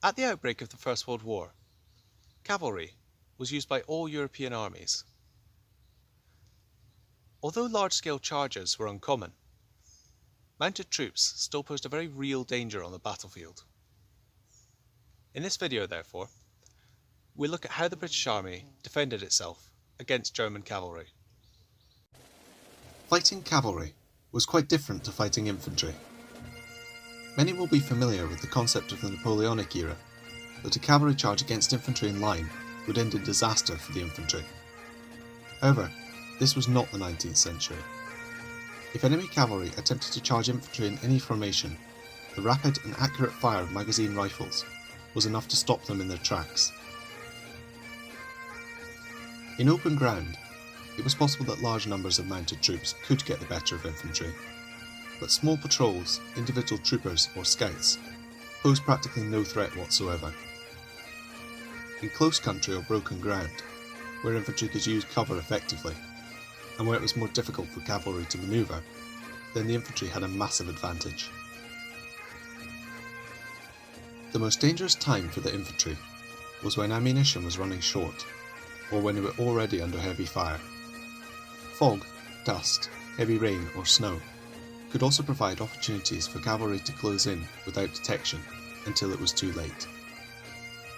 At the outbreak of the First World War, cavalry was used by all European armies. Although large-scale charges were uncommon, mounted troops still posed a very real danger on the battlefield. In this video, therefore, we look at how the British Army defended itself against German cavalry. Fighting cavalry was quite different to fighting infantry. Many will be familiar with the concept of the Napoleonic era, that a cavalry charge against infantry in line would end in disaster for the infantry. However, this was not the 19th century. If enemy cavalry attempted to charge infantry in any formation, the rapid and accurate fire of magazine rifles was enough to stop them in their tracks. In open ground, it was possible that large numbers of mounted troops could get the better of infantry, but small patrols, individual troopers or scouts posed practically no threat whatsoever. In close country or broken ground, where infantry could use cover effectively, and where it was more difficult for cavalry to manoeuvre, then the infantry had a massive advantage. The most dangerous time for the infantry was when ammunition was running short, or when they were already under heavy fire. Fog, dust, heavy rain or snow could also provide opportunities for cavalry to close in without detection until it was too late.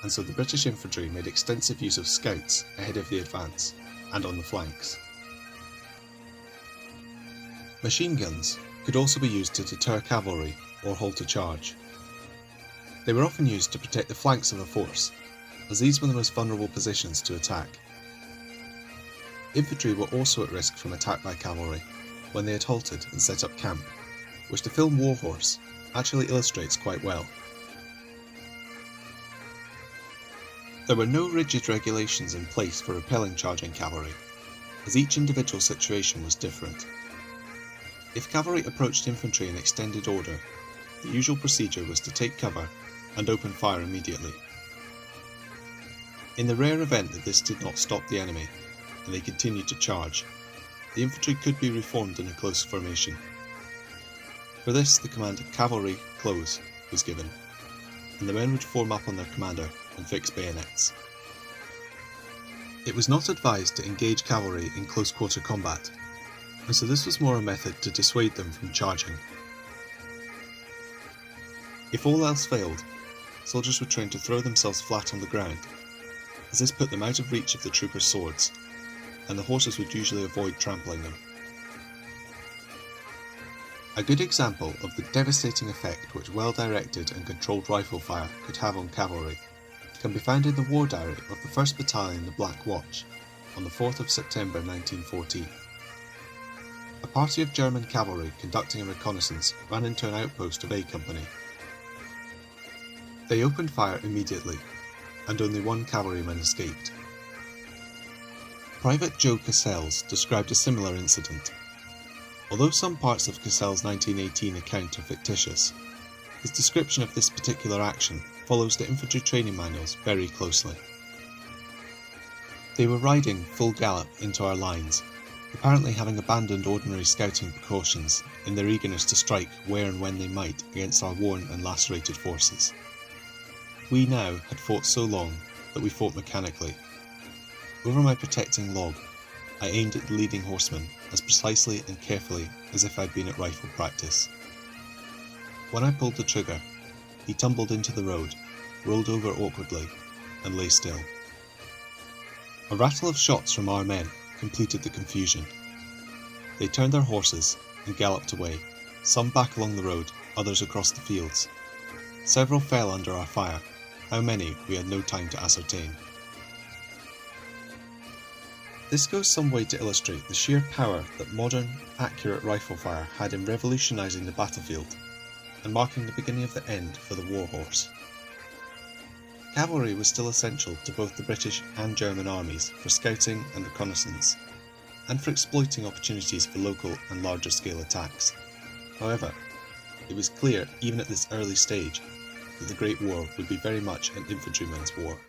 And so the British infantry made extensive use of scouts ahead of the advance and on the flanks. Machine guns could also be used to deter cavalry or halt a charge. They were often used to protect the flanks of a force, as these were the most vulnerable positions to attack. Infantry were also at risk from attack by cavalry when they had halted and set up camp, which the film War Horse actually illustrates quite well. There were no rigid regulations in place for repelling charging cavalry, as each individual situation was different. If cavalry approached infantry in extended order, the usual procedure was to take cover and open fire immediately. In the rare event that this did not stop the enemy, and they continued to charge, the infantry could be reformed in a close formation. For this, the command "Cavalry, close" was given, and the men would form up on their commander and fix bayonets. It was not advised to engage cavalry in close-quarter combat, and so this was more a method to dissuade them from charging. If all else failed, soldiers were trained to throw themselves flat on the ground, as this put them out of reach of the troopers' swords, and the horses would usually avoid trampling them. A good example of the devastating effect which well-directed and controlled rifle fire could have on cavalry can be found in the war diary of the 1st Battalion the Black Watch on the 4th of September 1914. A party of German cavalry conducting a reconnaissance ran into an outpost of A Company. They opened fire immediately, and only one cavalryman escaped. Private Joe Cassells described a similar incident. Although some parts of Cassell's 1918 account are fictitious, his description of this particular action follows the infantry training manuals very closely. They were riding full gallop into our lines, apparently having abandoned ordinary scouting precautions in their eagerness to strike where and when they might against our worn and lacerated forces. We now had fought so long that we fought mechanically. Over my protecting log, I aimed at the leading horseman as precisely and carefully as if I'd been at rifle practice. When I pulled the trigger, he tumbled into the road, rolled over awkwardly, and lay still. A rattle of shots from our men completed the confusion. They turned their horses and galloped away, some back along the road, others across the fields. Several fell under our fire, how many we had no time to ascertain. This goes some way to illustrate the sheer power that modern, accurate rifle fire had in revolutionising the battlefield and marking the beginning of the end for the war horse. Cavalry was still essential to both the British and German armies for scouting and reconnaissance, and for exploiting opportunities for local and larger scale attacks. However, it was clear even at this early stage that the Great War would be very much an infantryman's war.